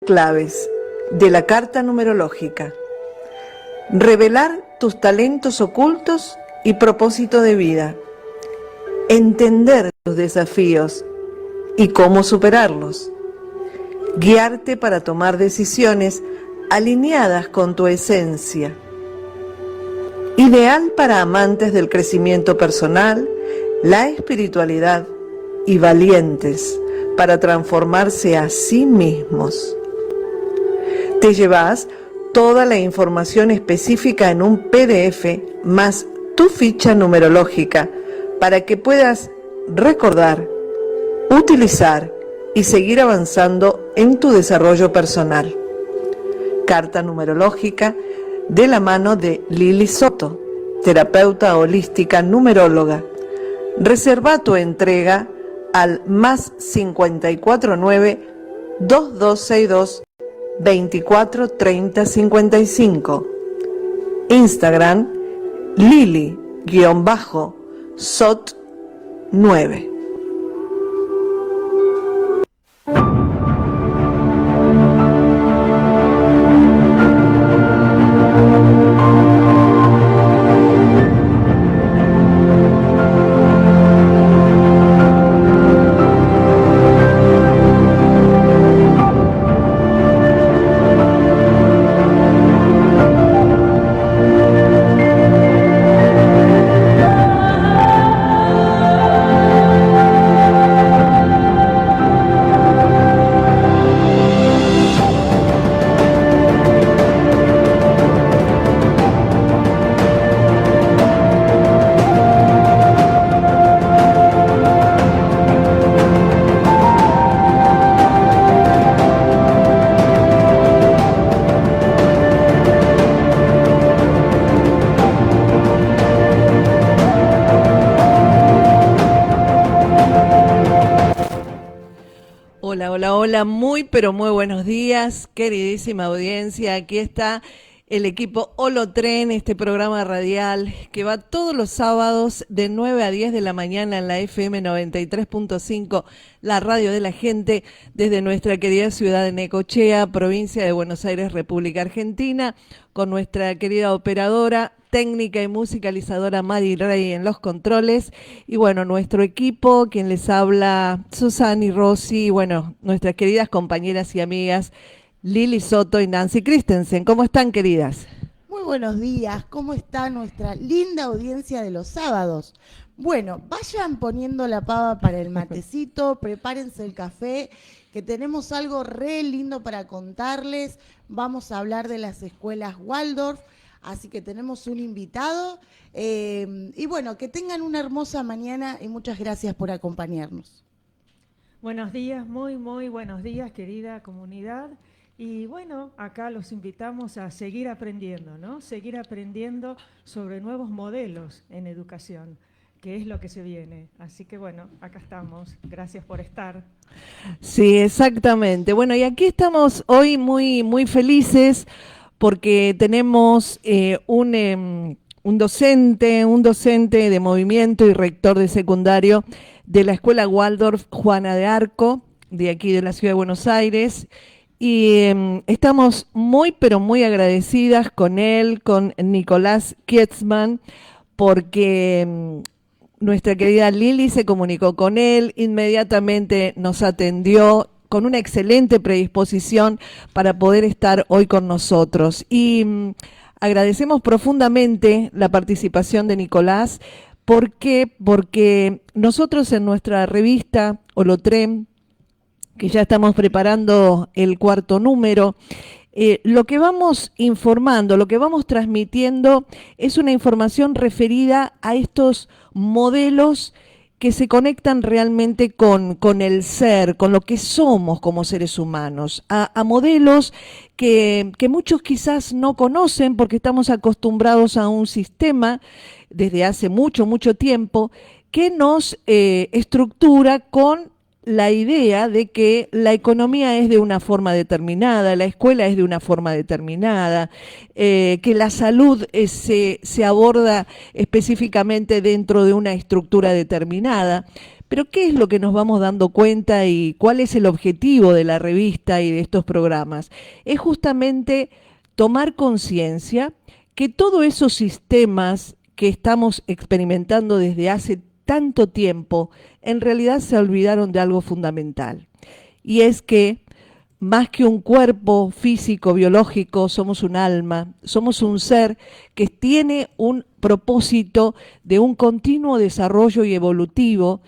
claves de la carta numerológica. Revelar tus talentos ocultos y propósito de vida. Entender tus desafíos y cómo superarlos. Guiarte para tomar decisiones alineadas con tu esencia. Ideal para amantes del crecimiento personal, la espiritualidad y valientes para transformarse a sí mismos. Te llevas toda la información específica en un PDF más tu ficha numerológica para que puedas recordar, utilizar y seguir avanzando en tu desarrollo personal. Carta numerológica de la mano de Lili Soto, terapeuta holística numeróloga. Reserva tu entrega al más 549-2262 243055. Instagram Lili_Sot9. Hola, muy pero muy buenos días, queridísima audiencia. Aquí está el equipo Holotren, este programa radial que va todos los sábados de 9 a 10 de la mañana en la FM 93.5, la radio de la gente, desde nuestra querida ciudad de Necochea, provincia de Buenos Aires, República Argentina, con nuestra querida operadora, técnica y musicalizadora Mari Rey en los controles, y bueno, nuestro equipo, quien les habla, Susana y Rosy, y bueno, nuestras queridas compañeras y amigas Lili Soto y Nancy Christensen. ¿Cómo están, queridas? Muy buenos días, ¿cómo está nuestra linda audiencia de los sábados? Bueno, vayan poniendo la pava para el matecito, prepárense el café, que tenemos algo re lindo para contarles. Vamos a hablar de las escuelas Waldorf, así que tenemos un invitado. Y bueno, que tengan una hermosa mañana y muchas gracias por acompañarnos. Buenos días, muy buenos días, querida comunidad. Y bueno, acá los invitamos a seguir aprendiendo, ¿no? Seguir aprendiendo sobre nuevos modelos en educación, que es lo que se viene. Así que bueno, acá estamos. Gracias por estar. Sí, exactamente. Bueno, y aquí estamos hoy muy felices porque tenemos un docente de movimiento y rector de secundario de la Escuela Waldorf Juana de Arco, de aquí de la Ciudad de Buenos Aires. Y estamos muy agradecidas con él, con Nicolás Kietzman, porque nuestra querida Lili se comunicó con él, inmediatamente nos atendió con una excelente predisposición para poder estar hoy con nosotros. Y agradecemos profundamente la participación de Nicolás. ¿Por qué? Porque nosotros en nuestra revista Holotren, que ya estamos preparando el 4º número, lo que vamos informando, lo que vamos transmitiendo es una información referida a estos modelos que se conectan realmente con el ser, con lo que somos como seres humanos, a modelos que muchos quizás no conocen porque estamos acostumbrados a un sistema desde hace mucho tiempo que nos estructura con la idea de que la economía es de una forma determinada, la escuela es de una forma determinada, que la salud se aborda específicamente dentro de una estructura determinada, Pero ¿qué es lo que nos vamos dando cuenta y cuál es el objetivo de la revista y de estos programas? Es justamente tomar conciencia que todos esos sistemas que estamos experimentando desde hace tanto tiempo, en realidad se olvidaron de algo fundamental. Y es que más que un cuerpo físico, biológico, somos un alma, somos un ser que tiene un propósito de un continuo desarrollo y evolutivo,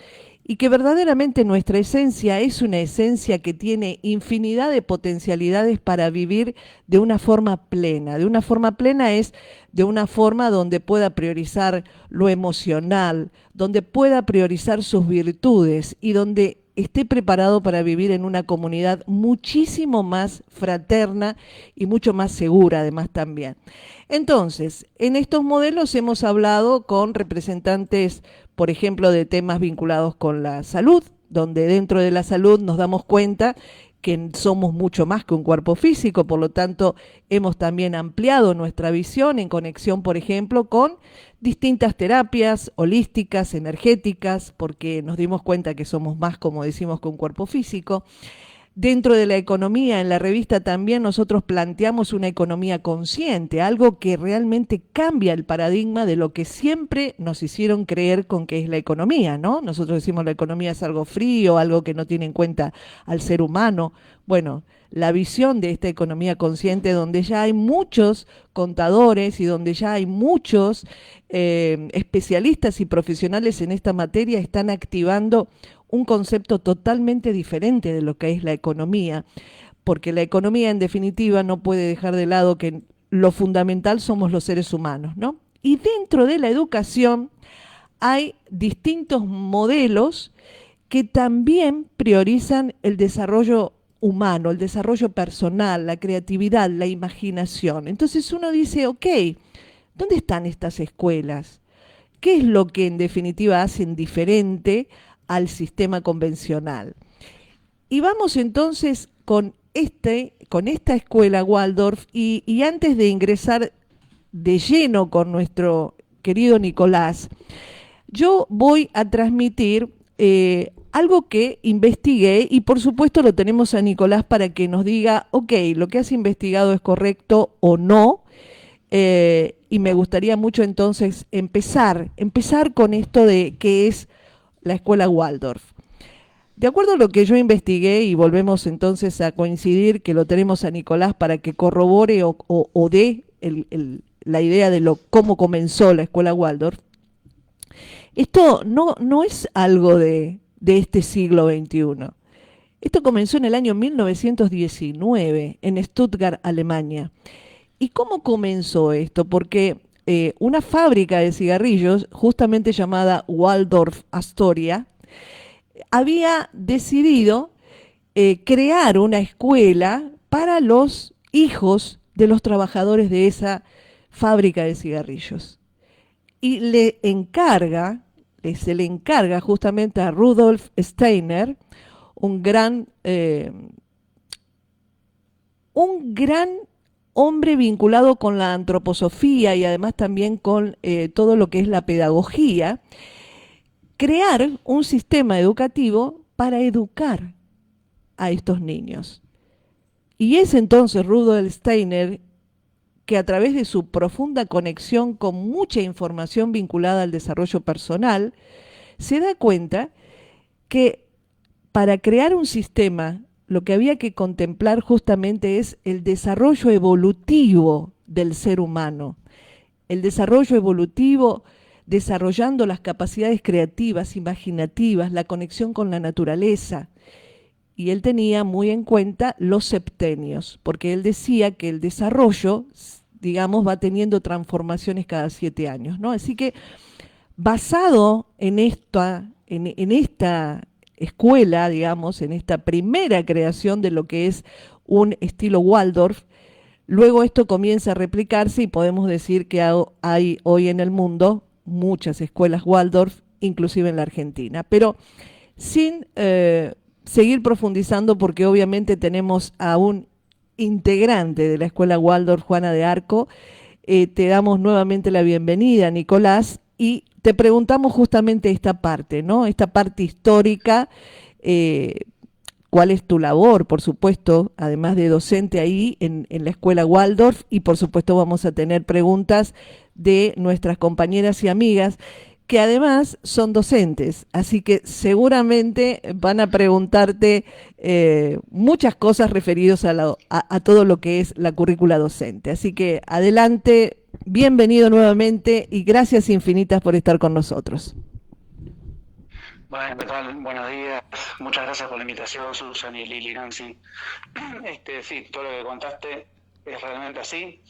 y que verdaderamente nuestra esencia es una esencia que tiene infinidad de potencialidades para vivir de una forma plena. De una forma plena es de una forma donde pueda priorizar lo emocional, donde pueda priorizar sus virtudes y donde esté preparado para vivir en una comunidad muchísimo más fraterna y mucho más segura además también. Entonces, en estos modelos hemos hablado con representantes, por ejemplo, de temas vinculados con la salud, donde dentro de la salud nos damos cuenta que somos mucho más que un cuerpo físico, por lo tanto hemos también ampliado nuestra visión en conexión, por ejemplo, con distintas terapias holísticas, energéticas, porque nos dimos cuenta que somos más, como decimos, que un cuerpo físico. Dentro de la economía, en la revista también nosotros planteamos una economía consciente, algo que realmente cambia el paradigma de lo que siempre nos hicieron creer con que es la economía, ¿no? Nosotros decimos la economía es algo frío, algo que no tiene en cuenta al ser humano. Bueno, la visión de esta economía consciente, donde ya hay muchos contadores y donde ya hay muchos especialistas y profesionales en esta materia, están activando un concepto totalmente diferente de lo que es la economía, porque la economía en definitiva no puede dejar de lado que lo fundamental somos los seres humanos, ¿no? Y dentro de la educación hay distintos modelos que también priorizan el desarrollo humano, el desarrollo personal, la creatividad, la imaginación. Entonces uno dice, ok, ¿dónde están estas escuelas? ¿Qué es lo que en definitiva hacen diferente al sistema convencional? Y vamos entonces con esta escuela Waldorf y antes de ingresar de lleno con nuestro querido Nicolás, yo voy a transmitir algo que investigué y por supuesto lo tenemos a Nicolás para que nos diga, ok, lo que has investigado es correcto o no. Y me gustaría mucho entonces empezar con esto de qué es la escuela Waldorf. De acuerdo a lo que yo investigué, y volvemos entonces a coincidir que lo tenemos a Nicolás para que corrobore o dé la idea de cómo comenzó la escuela Waldorf, esto no es algo de este siglo XXI. Esto comenzó en el año 1919 en Stuttgart, Alemania. ¿Y cómo comenzó esto? Porque una fábrica de cigarrillos, justamente llamada Waldorf Astoria, había decidido crear una escuela para los hijos de los trabajadores de esa fábrica de cigarrillos. Y se le encarga justamente a Rudolf Steiner, un gran hombre vinculado con la antroposofía y además también con todo lo que es la pedagogía, crear un sistema educativo para educar a estos niños. Y es entonces Rudolf Steiner que a través de su profunda conexión con mucha información vinculada al desarrollo personal, se da cuenta que para crear un sistema lo que había que contemplar justamente es el desarrollo evolutivo del ser humano. El desarrollo evolutivo desarrollando las capacidades creativas, imaginativas, la conexión con la naturaleza. Y él tenía muy en cuenta los septenios, porque él decía que el desarrollo, digamos, va teniendo transformaciones cada 7 años, ¿no? Así que, basado en esta escuela, digamos, en esta primera creación de lo que es un estilo Waldorf, luego esto comienza a replicarse y podemos decir que hay hoy en el mundo muchas escuelas Waldorf, inclusive en la Argentina. Pero sin seguir profundizando, porque obviamente tenemos a un integrante de la escuela Waldorf, Juana de Arco, te damos nuevamente la bienvenida, Nicolás, y te preguntamos justamente esta parte, ¿no? Esta parte histórica. ¿Cuál es tu labor, por supuesto, además de docente ahí en la escuela Waldorf? Y por supuesto vamos a tener preguntas de nuestras compañeras y amigas que además son docentes, así que seguramente van a preguntarte muchas cosas referidas a todo lo que es la currícula docente. Así que adelante, bienvenido nuevamente y gracias infinitas por estar con nosotros. Bueno, ¿qué tal? Buenos días. Muchas gracias por la invitación, Susan y Lili, Nancy. Sí, todo lo que contaste es realmente así.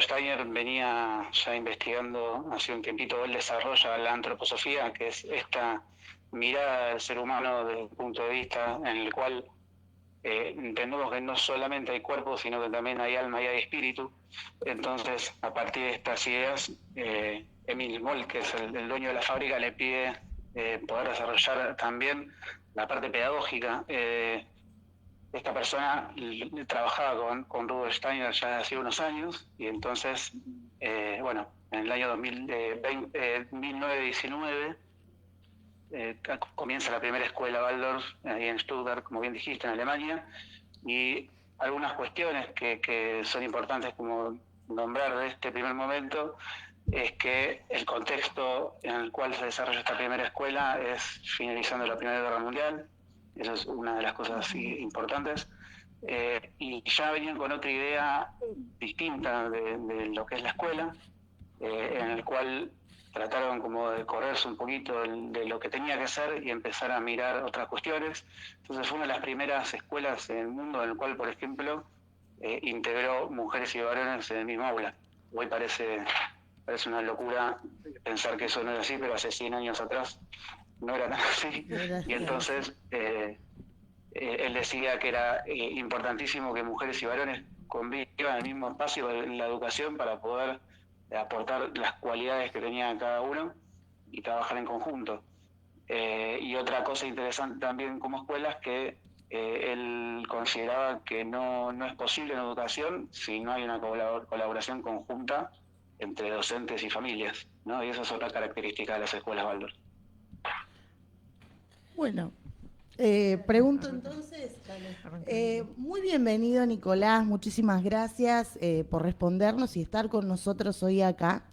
Steiner venía ya investigando hace un tiempito, él desarrolla la antroposofía, que es esta mirada del ser humano desde el punto de vista en el cual entendemos que no solamente hay cuerpo, sino que también hay alma y hay espíritu. Entonces, a partir de estas ideas, Emil Moll, que es el dueño de la fábrica, le pide poder desarrollar también la parte pedagógica. Esta persona trabajaba con Rudolf Steiner ya hace unos años, y entonces, bueno, en el año 1919 comienza la primera escuela Waldorf ahí en Stuttgart, como bien dijiste, en Alemania, y algunas cuestiones que son importantes como nombrar de este primer momento es que el contexto en el cual se desarrolla esta primera escuela es finalizando la Primera Guerra Mundial. Eso es una de las cosas importantes. Y ya venían con otra idea distinta de lo que es la escuela, en el cual trataron como de correrse un poquito de lo que tenía que ser y empezar a mirar otras cuestiones. Entonces fue una de las primeras escuelas en el mundo en el cual, por ejemplo, integró mujeres y varones en el mismo aula. Hoy parece una locura pensar que eso no era así, pero hace 100 años atrás no era tan así. Y entonces él decía que era importantísimo que mujeres y varones convivan en el mismo espacio en la educación para poder aportar las cualidades que tenía cada uno y trabajar en conjunto. Y otra cosa interesante también como escuela es que él consideraba que no es posible en educación si no hay una colaboración conjunta entre docentes y familias, ¿no? Y esa es otra característica de las escuelas Waldorf. Bueno, pregunto entonces, muy bienvenido Nicolás, muchísimas gracias por respondernos y estar con nosotros hoy acá.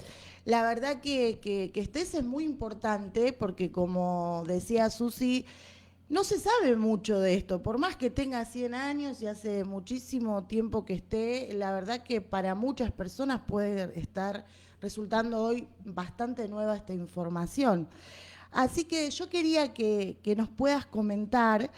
La verdad que estés es muy importante porque, como decía Susi, no se sabe mucho de esto, por más que tenga 100 años y hace muchísimo tiempo que esté, la verdad que para muchas personas puede estar resultando hoy bastante nueva esta información. Así que yo quería que nos puedas comentar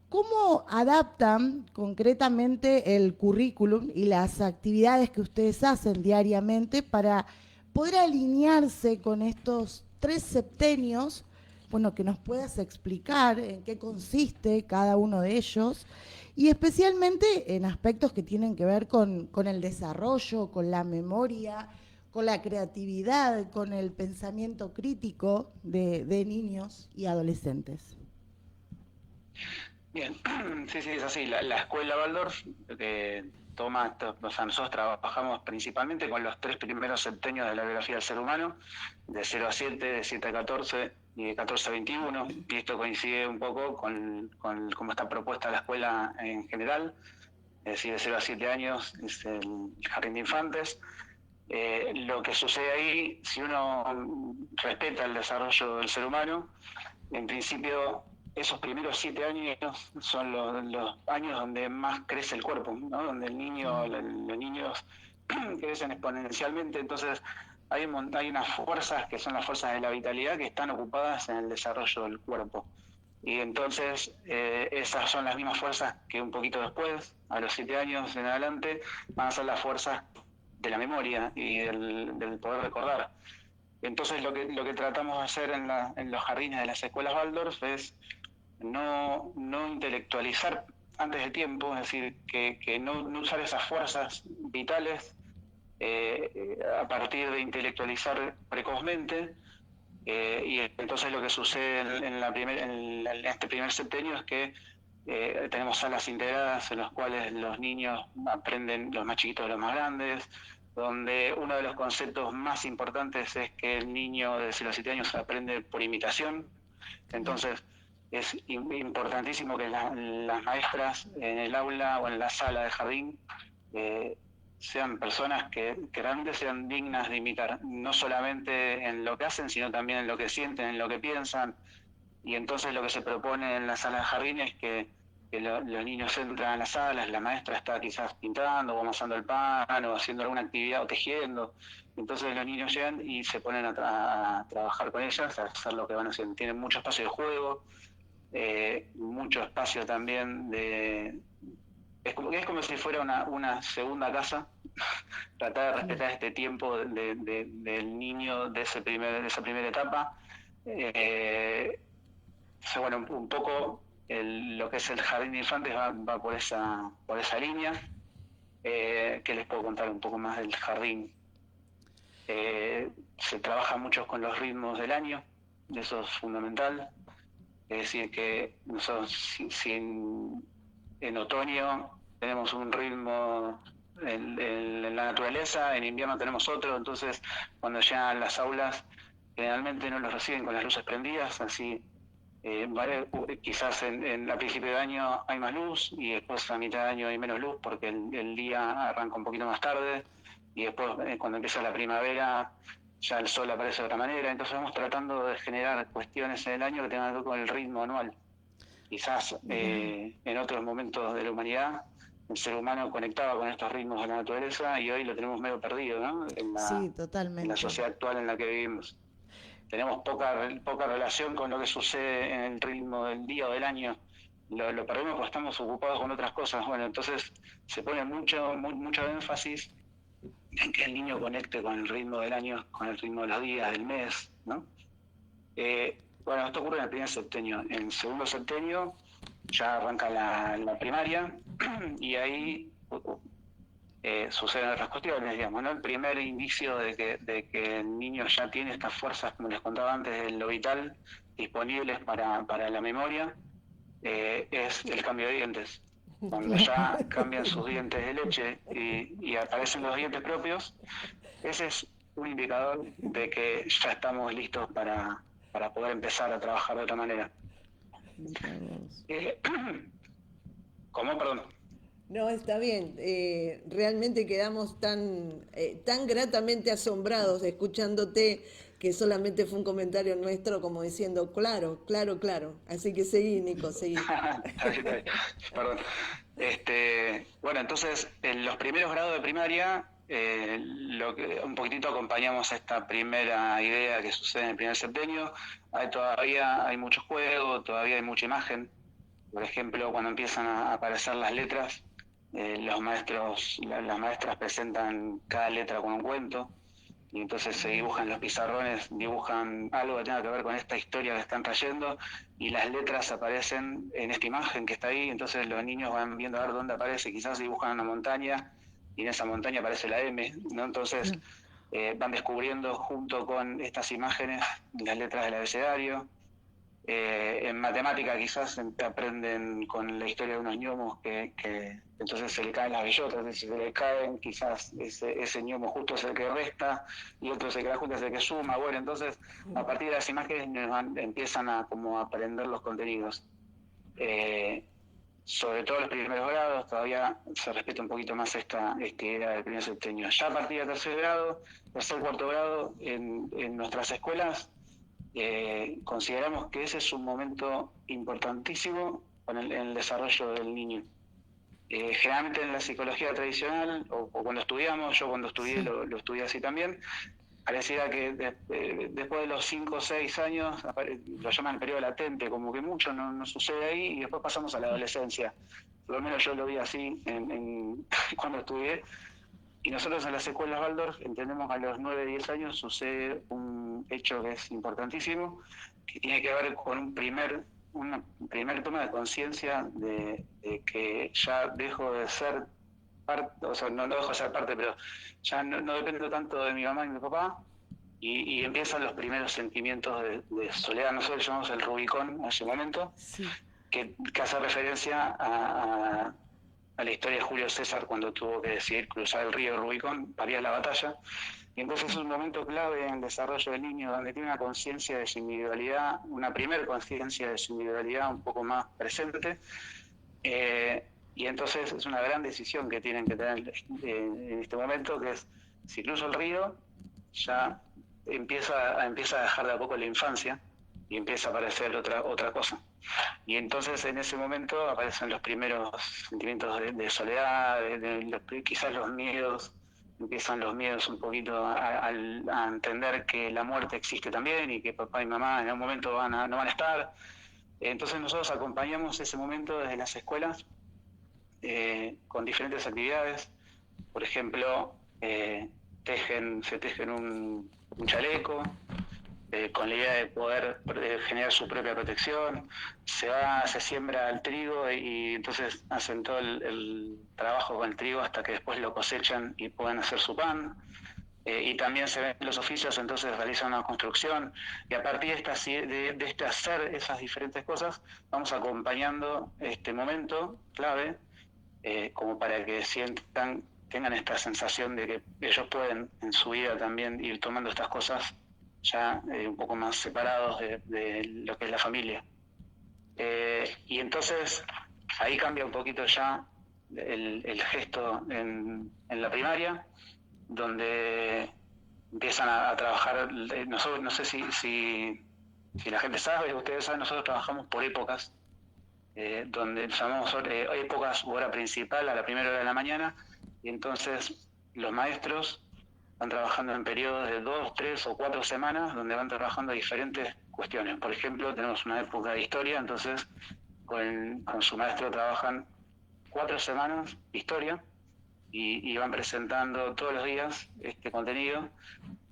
cómo adaptan concretamente el currículum y las actividades que ustedes hacen diariamente para poder alinearse con estos 3 septenios. Bueno, que nos puedas explicar en qué consiste cada uno de ellos y especialmente en aspectos que tienen que ver con el desarrollo, con la memoria, con la creatividad, con el pensamiento crítico de niños y adolescentes. Bien, sí, es así. La escuela Waldorf toma, o sea, nosotros trabajamos principalmente con los 3 primeros septenios de la biografía del ser humano, de 0 a 7, de 7 a 14 y de 14 a 21, y esto coincide un poco con cómo está propuesta la escuela en general, es decir, de 0 a 7 años es el jardín de infantes. Lo que sucede ahí, si uno respeta el desarrollo del ser humano, en principio esos primeros 7 años son los años donde más crece el cuerpo, ¿no? Donde los niños crecen exponencialmente. Entonces hay unas fuerzas que son las fuerzas de la vitalidad que están ocupadas en el desarrollo del cuerpo. Y entonces esas son las mismas fuerzas que un poquito después, a los 7 años en adelante, van a ser las fuerzas de la memoria y del poder recordar. Entonces lo que tratamos de hacer en los jardines de las escuelas Waldorf es no intelectualizar antes de tiempo, es decir, que no usar esas fuerzas vitales a partir de intelectualizar precozmente. Y entonces lo que sucede en este primer septenio es que tenemos salas integradas en las cuales los niños aprenden, los más chiquitos de los más grandes, donde uno de los conceptos más importantes es que el niño de 0 a 7 años aprende por imitación. Entonces, es importantísimo que las maestras en el aula o en la sala de jardín sean personas que realmente sean dignas de imitar, no solamente en lo que hacen, sino también en lo que sienten, en lo que piensan. Y entonces lo que se propone en la sala de jardín es que los niños entran a las salas, la maestra está quizás pintando o amasando el pan o haciendo alguna actividad o tejiendo. Entonces los niños llegan y se ponen a trabajar con ellas, a hacer lo que van haciendo. Tienen mucho espacio de juego, mucho espacio también de... Es como si fuera una segunda casa, tratar de respetar este tiempo del niño de esa primera etapa. Bueno, un poco lo que es el jardín de infantes va por esa línea. Que les puedo contar un poco más del jardín. Se trabaja mucho con los ritmos del año, eso es fundamental. Es decir, que nosotros en otoño tenemos un ritmo en la naturaleza, en invierno tenemos otro, entonces cuando llegan las aulas generalmente no los reciben con las luces prendidas, así quizás a principio de año hay más luz y después a mitad de año hay menos luz porque el día arranca un poquito más tarde y después cuando empieza la primavera ya el sol aparece de otra manera, entonces vamos tratando de generar cuestiones en el año que tengan que ver con el ritmo anual. Quizás en otros momentos de la humanidad el ser humano conectaba con estos ritmos de la naturaleza y hoy lo tenemos medio perdido, ¿no? Sí, totalmente. En la sociedad actual en la que vivimos. Tenemos poca relación con lo que sucede en el ritmo del día o del año. Lo perdemos porque estamos ocupados con otras cosas. Bueno, entonces se pone mucho énfasis en que el niño conecte con el ritmo del año, con el ritmo de los días, del mes, ¿no? Bueno, esto ocurre en el primer septenio. En el segundo septenio ya arranca la primaria y ahí suceden otras cuestiones, digamos, ¿no? El primer indicio de que el niño ya tiene estas fuerzas, como les contaba antes, de lo vital, disponibles para la memoria, es el cambio de dientes. Cuando ya cambian sus dientes de leche y aparecen los dientes propios, ese es un indicador de que ya estamos listos para poder empezar a trabajar de otra manera. ¿Cómo? Perdón. No, está bien. Realmente quedamos tan gratamente asombrados escuchándote que solamente fue un comentario nuestro como diciendo, claro. Así que seguí, Nico, seguí. Está bien. Perdón. Bueno, entonces, en los primeros grados de primaria, un poquitito acompañamos esta primera idea que sucede en el primer septenio. Todavía hay mucho juego, todavía hay mucha imagen. Por ejemplo, cuando empiezan a aparecer las letras, los maestros, las maestras presentan cada letra con un cuento y entonces se dibujan los pizarrones, dibujan algo que tenga que ver con esta historia que están trayendo y las letras aparecen en esta imagen que está ahí, entonces los niños van viendo a ver dónde aparece, quizás dibujan una montaña y en esa montaña aparece la M, ¿no? Entonces van descubriendo junto con estas imágenes las letras del abecedario. En matemática quizás aprenden con la historia de unos gnomos que entonces se le caen las bellotas, si se le caen quizás ese gnomo justo es el que resta y otro se queda junto es el que suma. Bueno, entonces a partir de las imágenes empiezan a como aprender los contenidos. Sobre todo los primeros grados todavía se respeta un poquito más esta idea del primer septenio. Ya a partir del cuarto grado en nuestras escuelas consideramos que ese es un momento importantísimo en el desarrollo del niño. Generalmente en la psicología tradicional, o cuando estudiamos, yo cuando estudié lo estudié así también, pareciera que después de los 5 o 6 años, lo llaman el periodo latente, como que mucho no sucede ahí y después pasamos a la adolescencia. Por lo menos yo lo vi así cuando estudié. Y nosotros en las escuelas Waldorf entendemos que a los 9, 10 años sucede un hecho que es importantísimo, que tiene que ver con una primer toma de conciencia de que ya dejo de ser parte, o sea, no dejo de ser parte, pero ya no dependo tanto de mi mamá y mi papá, y empiezan los primeros sentimientos de soledad. Nosotros llamamos el Rubicón en ese momento, que hace referencia a a la historia de Julio César cuando tuvo que decidir cruzar el río Rubicón, parir la batalla. Y entonces es un momento clave en el desarrollo del niño, donde tiene una conciencia de su individualidad, una primer conciencia de su individualidad un poco más presente. Y entonces es una gran decisión que tienen que tener en este momento, que es, si cruzo el río, ya empieza a dejar de a poco la infancia y empieza a aparecer otra cosa. Y entonces en ese momento aparecen los primeros sentimientos de soledad, quizás los miedos, empiezan los miedos un poquito a entender que la muerte existe también y que papá y mamá en algún momento no van a estar. Entonces nosotros acompañamos ese momento desde las escuelas con diferentes actividades. Por ejemplo, se tejen un chaleco con la idea de poder generar su propia protección. Se siembra el trigo y entonces hacen todo el trabajo con el trigo hasta que después lo cosechan y pueden hacer su pan. Y también se ven los oficios, entonces realizan una construcción, y a partir de hacer esas diferentes cosas vamos acompañando este momento clave como para que tengan esta sensación de que ellos pueden en su vida también ir tomando estas cosas ya un poco más separados de lo que es la familia. Y entonces ahí cambia un poquito ya el gesto en la primaria, donde empiezan a trabajar. Nosotros, no sé si la gente sabe, ustedes saben, nosotros trabajamos por épocas, donde llamamos épocas, hora principal a la primera hora de la mañana, y entonces los maestros van trabajando en periodos de 2, 3 o 4 semanas, donde van trabajando diferentes cuestiones. Por ejemplo, tenemos una época de historia, entonces con su maestro trabajan 4 semanas de historia, y van presentando todos los días este contenido,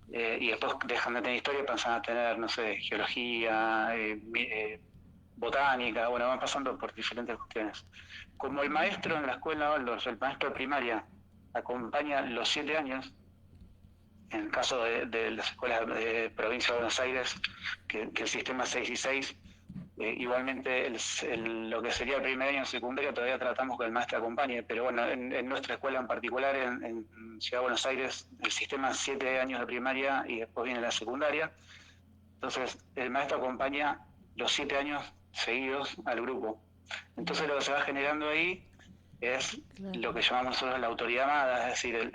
y después dejan de tener historia, pasan a tener, no sé, geología, botánica, bueno, van pasando por diferentes cuestiones. Como el maestro en la escuela Waldorf, el maestro de primaria, acompaña los 7 años, en el caso de las escuelas de provincia de Buenos Aires, que el sistema 6 y 6, igualmente lo que sería el primer año secundario todavía tratamos que el maestro acompañe, pero bueno, en nuestra escuela en particular, en Ciudad de Buenos Aires, el sistema 7 años de primaria y después viene la secundaria, entonces el maestro acompaña los 7 años seguidos al grupo. Entonces lo que se va generando ahí es lo que llamamos nosotros la autoridad amada, es decir,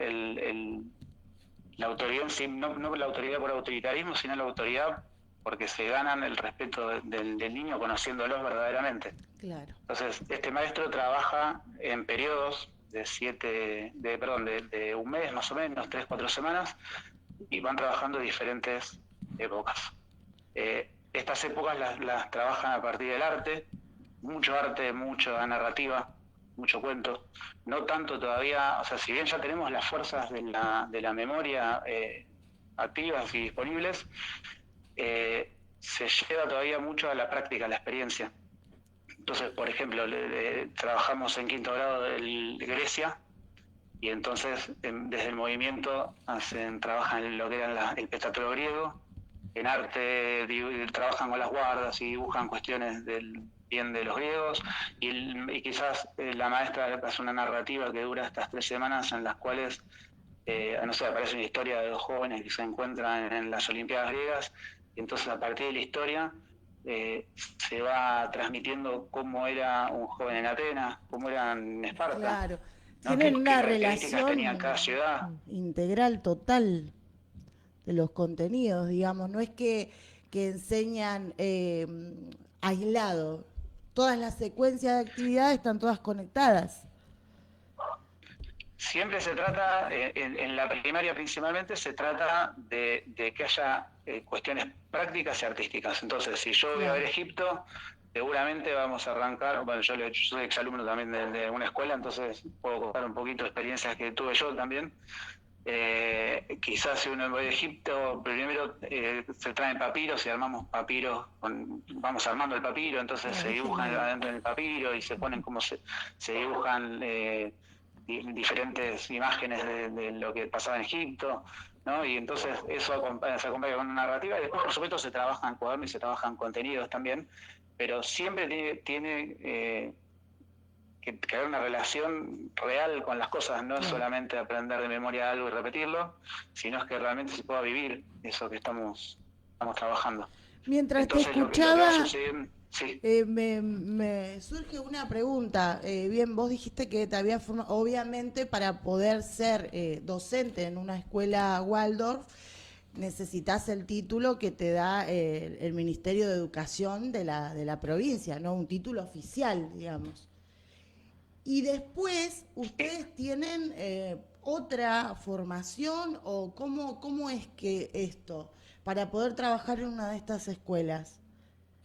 la autoridad, no la autoridad por autoritarismo, sino la autoridad porque se ganan el respeto del niño conociéndolos verdaderamente. Claro. Entonces, este maestro trabaja en periodos de un mes más o menos, 3, 4 semanas, y van trabajando diferentes épocas. Estas épocas las trabajan a partir del arte, mucha narrativa, mucho cuento. No tanto todavía, o sea, si bien ya tenemos las fuerzas de la memoria activas y disponibles, se lleva todavía mucho a la práctica, a la experiencia. Entonces, por ejemplo, trabajamos en 5º grado de Grecia, y entonces desde el movimiento trabajan en lo que era el pentateuco griego, en arte trabajan con las guardas y dibujan cuestiones del bien de los griegos, y quizás la maestra hace una narrativa que dura estas 3 semanas en las cuales no sé, aparece una historia de 2 jóvenes que se encuentran en las Olimpiadas griegas, y entonces a partir de la historia se va transmitiendo cómo era un joven en Atenas, cómo era en Esparta. Claro, ¿no? tienen una ¿Qué características tenía relación cada ciudad? integral, total de los contenidos, digamos, no es que enseñan aislado, todas las secuencias de actividades están todas conectadas. Siempre se trata, en la primaria principalmente, se trata de que haya cuestiones prácticas y artísticas. Entonces, si yo voy a ver Egipto, seguramente vamos a arrancar, bueno, yo soy exalumno también de una escuela, entonces puedo contar un poquito de experiencias que tuve yo también. Quizás si uno va a Egipto, primero se traen papiros y armamos papiros, vamos armando el papiro, entonces se dibujan adentro del papiro y se ponen como se dibujan diferentes imágenes de lo que pasaba en Egipto, ¿no? Y entonces eso se acompaña con una narrativa, y después por supuesto se trabajan cuadernos y se trabajan contenidos también, pero siempre tiene que haya una relación real con las cosas, no es solamente aprender de memoria algo y repetirlo, sino es que realmente se pueda vivir eso que estamos trabajando. Mientras Entonces, te lo que va escuchaba, sucediendo, sí. me surge una pregunta. Bien, vos dijiste que te había formado, obviamente para poder ser docente en una escuela Waldorf, necesitas el título que te da el Ministerio de Educación de la provincia, ¿no? Un título oficial, digamos. Y después, ¿ustedes tienen otra formación o cómo es que esto, para poder trabajar en una de estas escuelas?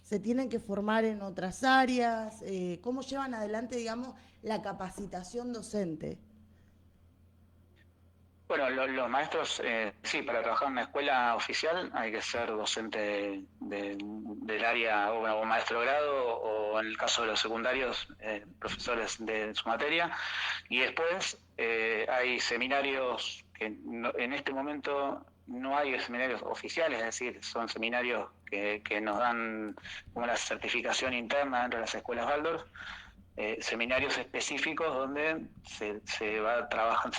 ¿Se tienen que formar en otras áreas? ¿Cómo llevan adelante, digamos, la capacitación docente? Bueno, los maestros, sí, para trabajar en una escuela oficial hay que ser docente del área o maestro de grado o en el caso de los secundarios, profesores de su materia. Y después hay seminarios que en este momento no hay seminarios oficiales, es decir, son seminarios que nos dan como la certificación interna dentro de las escuelas Waldorf. Seminarios específicos donde se va trabajando,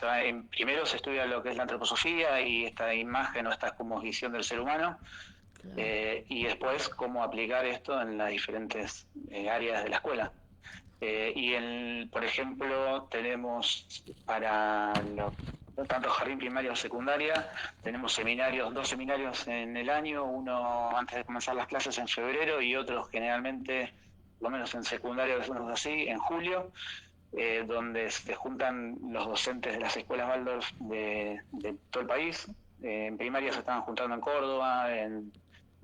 primero se estudia lo que es la antroposofía y esta imagen o esta como visión del ser humano, Claro. y después cómo aplicar esto en las diferentes áreas de la escuela. Por ejemplo, tenemos para tanto jardín primaria o secundaria, tenemos seminarios, 2 seminarios en el año, uno antes de comenzar las clases en febrero y otro generalmente, por lo menos en secundaria, decimos así, en julio, donde se juntan los docentes de las escuelas Waldorf de todo el país. En primaria se estaban juntando en Córdoba, en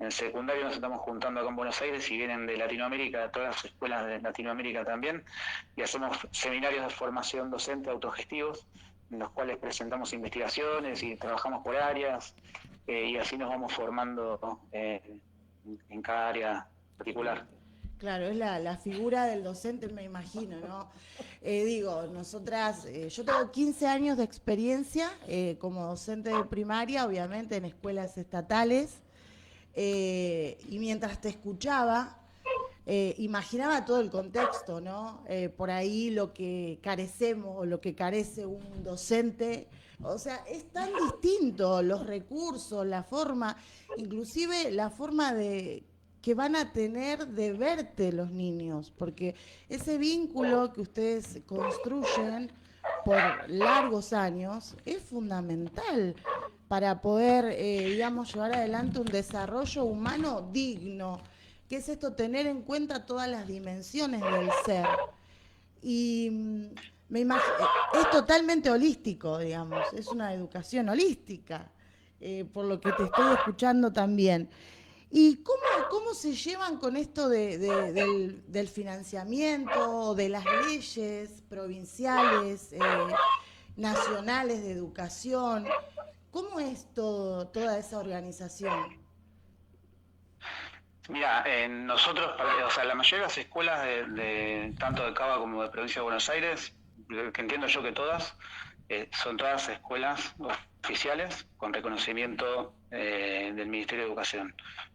secundario nos estamos juntando acá en Buenos Aires y vienen de Latinoamérica, de todas las escuelas de Latinoamérica también, y hacemos seminarios de formación docente autogestivos, en los cuales presentamos investigaciones y trabajamos por áreas, y así nos vamos formando en cada área particular. Claro, es la figura del docente, me imagino, ¿no? Digo, nosotras, yo tengo 15 años de experiencia como docente de primaria, obviamente en escuelas estatales, y mientras te escuchaba, imaginaba todo el contexto, ¿no? Por ahí lo que carecemos o lo que carece un docente, o sea, es tan distinto los recursos, la forma, inclusive la forma de que van a tener de verte los niños, porque ese vínculo que ustedes construyen por largos años es fundamental para poder, digamos, llevar adelante un desarrollo humano digno. ¿Qué es esto? Tener en cuenta todas las dimensiones del ser. Y es totalmente holístico, digamos, es una educación holística, por lo que te estoy escuchando también. ¿Y cómo se llevan con esto del financiamiento, de las leyes provinciales, nacionales de educación? ¿Cómo es toda esa organización? Mira, nosotros, o sea, la mayoría de las escuelas tanto de Cava como de Provincia de Buenos Aires, que entiendo yo que todas, son todas escuelas oficiales con reconocimiento del Ministerio de Educación.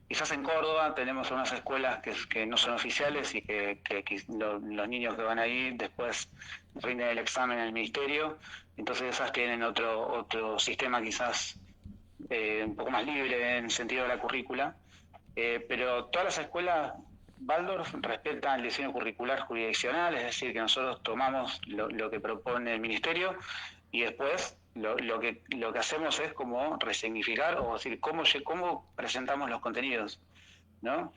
Quizás en Córdoba tenemos unas escuelas que no son oficiales y que los niños que van ahí después rinden el examen en el Ministerio, entonces esas tienen otro sistema quizás un poco más libre en el sentido de la currícula. Pero todas las escuelas Waldorf respetan el diseño curricular jurisdiccional, es decir, que nosotros tomamos lo que propone el Ministerio y después lo que hacemos es como resignificar, o decir, cómo presentamos los contenidos, ¿no?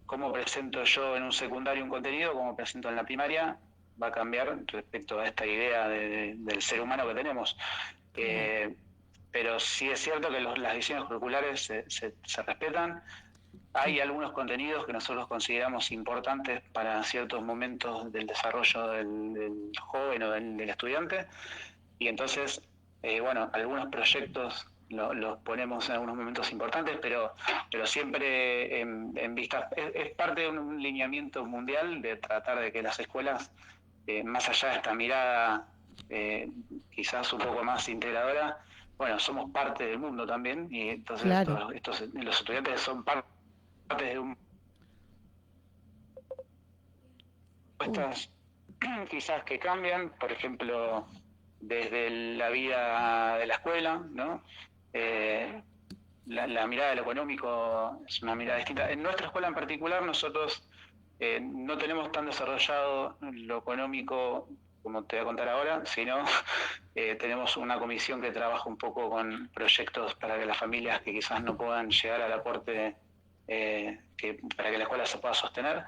Cómo presento yo en un secundario un contenido, cómo presento en la primaria, va a cambiar respecto a esta idea del ser humano que tenemos. Pero sí es cierto que los diseños curriculares se respetan. Hay algunos contenidos que nosotros consideramos importantes para ciertos momentos del desarrollo del joven o del estudiante, y entonces, bueno, algunos proyectos los ponemos en algunos momentos importantes, pero siempre en vista, es parte de un lineamiento mundial de tratar de que las escuelas, más allá de esta mirada quizás un poco más integradora, bueno, somos parte del mundo también, y entonces Claro. los estudiantes son parte de un... quizás que cambian, por ejemplo, desde la vida de la escuela, ¿no? La mirada de lo económico es una mirada distinta. En nuestra escuela en particular, nosotros no tenemos tan desarrollado lo económico como te voy a contar ahora, sino tenemos una comisión que trabaja un poco con proyectos para que las familias que quizás no puedan llegar al aporte para que la escuela se pueda sostener,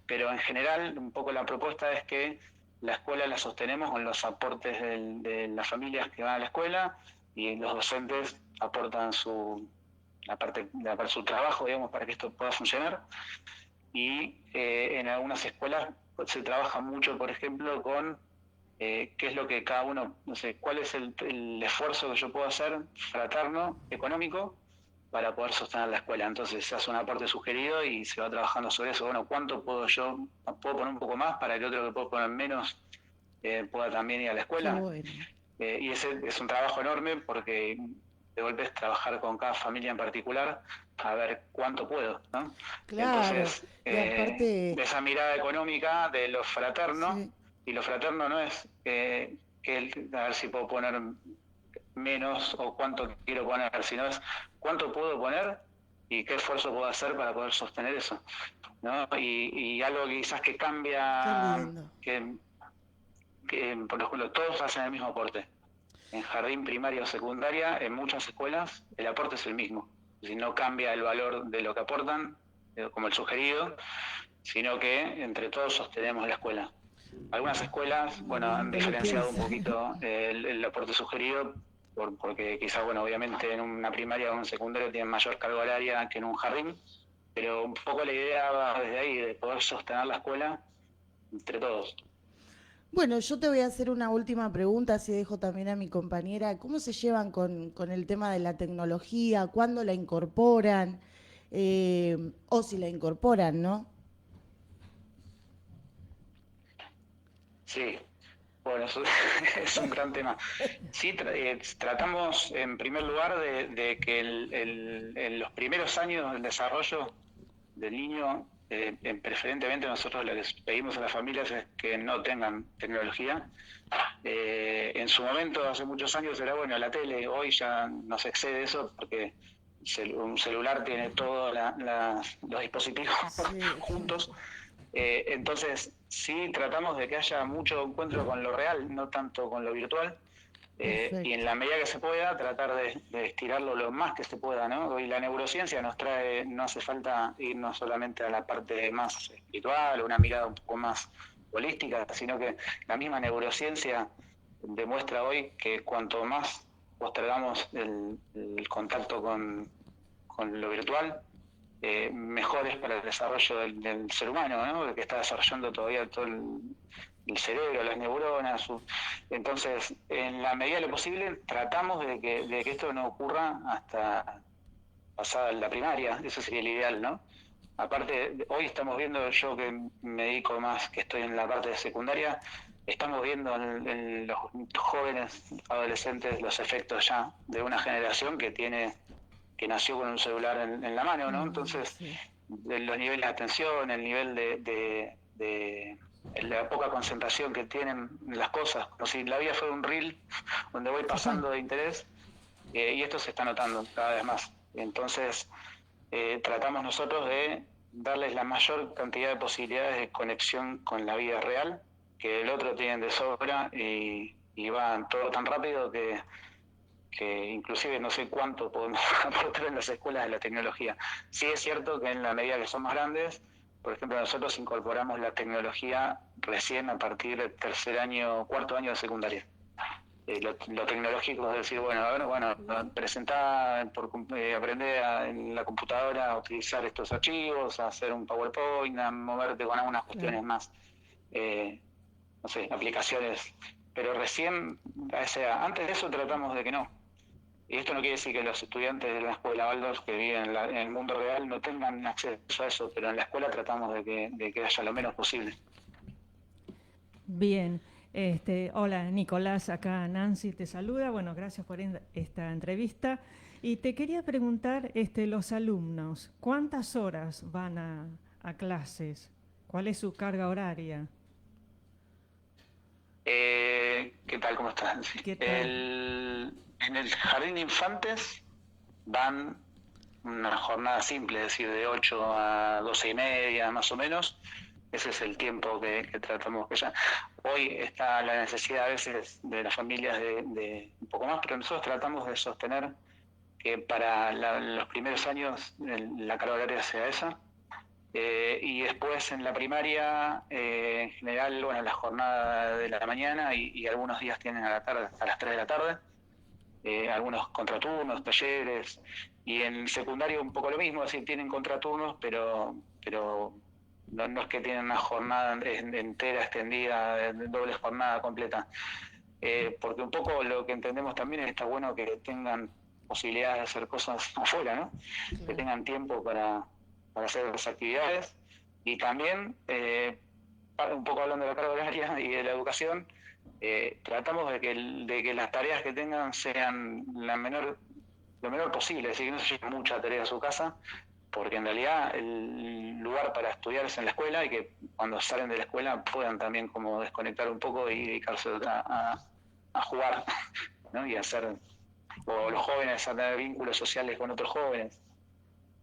pero en general un poco la propuesta es que la escuela la sostenemos con los aportes de las familias que van a la escuela y los docentes aportan su trabajo, digamos, para que esto pueda funcionar. Y en algunas escuelas se trabaja mucho, por ejemplo, con qué es lo que cada uno, no sé, cuál es el esfuerzo que yo puedo hacer fraterno, económico, para poder sostener la escuela. Entonces se hace un aporte sugerido y se va trabajando sobre eso. Bueno, ¿cuánto puedo poner un poco más para que otro que puedo poner menos pueda también ir a la escuela? Bueno. Y ese es un trabajo enorme porque de golpe es trabajar con cada familia en particular a ver cuánto puedo, ¿no? Claro, Entonces, y aparte... de esa mirada económica de lo fraterno, Sí. y lo fraterno no es a ver si puedo poner menos o cuánto quiero poner, sino es cuánto puedo poner y qué esfuerzo puedo hacer para poder sostener eso, ¿no? Y algo que quizás que Qué cambia, lindo. que por ejemplo todos hacen el mismo aporte. En jardín, primaria o secundaria, en muchas escuelas, el aporte es el mismo. Es decir, no cambia el valor de lo que aportan, como el sugerido, sino que entre todos sostenemos la escuela. Algunas escuelas, bueno, han Lindo, lo diferenciado un pienso. poquito el aporte sugerido, porque quizás, bueno, obviamente en una primaria o en un secundario tienen mayor carga horaria que en un jardín, pero un poco la idea va desde ahí, de poder sostener la escuela entre todos. Bueno, yo te voy a hacer una última pregunta, así dejo también a mi compañera. ¿Cómo se llevan con el tema de la tecnología? ¿Cuándo la incorporan? O si la incorporan, ¿no? Sí, bueno, eso es un gran tema. Sí, tratamos en primer lugar de que en los primeros años del desarrollo del niño, preferentemente nosotros lo que pedimos a las familias es que no tengan tecnología. En su momento, hace muchos años, era bueno la tele, hoy ya no se excede eso porque un celular tiene todos los dispositivos Sí, juntos. Entonces, sí tratamos de que haya mucho encuentro con lo real, no tanto con lo virtual. Y en perfecto. la medida que se pueda, tratar de estirarlo lo más que se pueda, ¿no? Y la neurociencia nos trae, no hace falta irnos solamente a la parte más espiritual o una mirada un poco más holística, sino que la misma neurociencia demuestra hoy que cuanto más postergamos el contacto con lo virtual, mejor es para el desarrollo del ser humano, ¿no? Que está desarrollando todavía todo el cerebro, las neuronas. Entonces, en la medida de lo posible, tratamos de que esto no ocurra hasta pasada la primaria, eso sería el ideal, ¿no? Aparte, hoy estamos viendo, yo que me dedico más, que estoy en la parte de secundaria, estamos viendo en los jóvenes adolescentes los efectos ya de una generación que nació con un celular en la mano, ¿no? Entonces, Sí. los niveles de atención, el nivel de la poca concentración que tienen las cosas, como si la vida fuera un reel donde voy pasando de interés, y esto se está notando cada vez más. Entonces, tratamos nosotros de darles la mayor cantidad de posibilidades de conexión con la vida real, que el otro tiene de sobra y va todo tan rápido que inclusive no sé cuánto podemos aportar en las escuelas de la tecnología. Sí es cierto que en la medida que son más grandes, por ejemplo, nosotros incorporamos la tecnología recién a partir del cuarto año de secundaria. Lo tecnológico es decir, bueno, presentar, aprender en la computadora a utilizar estos archivos, a hacer un PowerPoint, a moverte con algunas cuestiones más, no sé, aplicaciones. Pero recién, antes de eso tratamos de que no. Y esto no quiere decir que los estudiantes de la escuela Waldorf que viven en el mundo real no tengan acceso a eso, pero en la escuela tratamos de que haya lo menos posible. Bien, hola Nicolás, acá Nancy te saluda. Bueno, gracias por esta entrevista. Y te quería preguntar, los alumnos, ¿cuántas horas van a clases? ¿Cuál es su carga horaria? tal? ¿Cómo estás? Sí. ¿Qué tal? En el jardín de infantes van una jornada simple, es decir, de 8 a 12 y media más o menos. Ese es el tiempo que tratamos que ya. Hoy está la necesidad a veces de las familias de un poco más, pero nosotros tratamos de sostener que para los primeros años la carga horaria sea esa. Y después en la primaria, en general, bueno, la jornada de la mañana y algunos días tienen a la tarde, a las 3 de la tarde, algunos contraturnos, talleres, y en secundario un poco lo mismo, es decir, tienen contraturnos, pero no es que tienen una jornada entera, extendida, de doble jornada completa, porque un poco lo que entendemos también es que está bueno que tengan posibilidades de hacer cosas afuera, ¿no? Que tengan tiempo para hacer las actividades y también, un poco hablando de la carga horaria y de la educación, tratamos de que las tareas que tengan sean lo menor posible, es decir, que no se lleven mucha tarea a su casa, porque en realidad el lugar para estudiar es en la escuela y que cuando salen de la escuela puedan también como desconectar un poco y dedicarse a jugar, ¿no? Y hacer, o los jóvenes a tener vínculos sociales con otros jóvenes.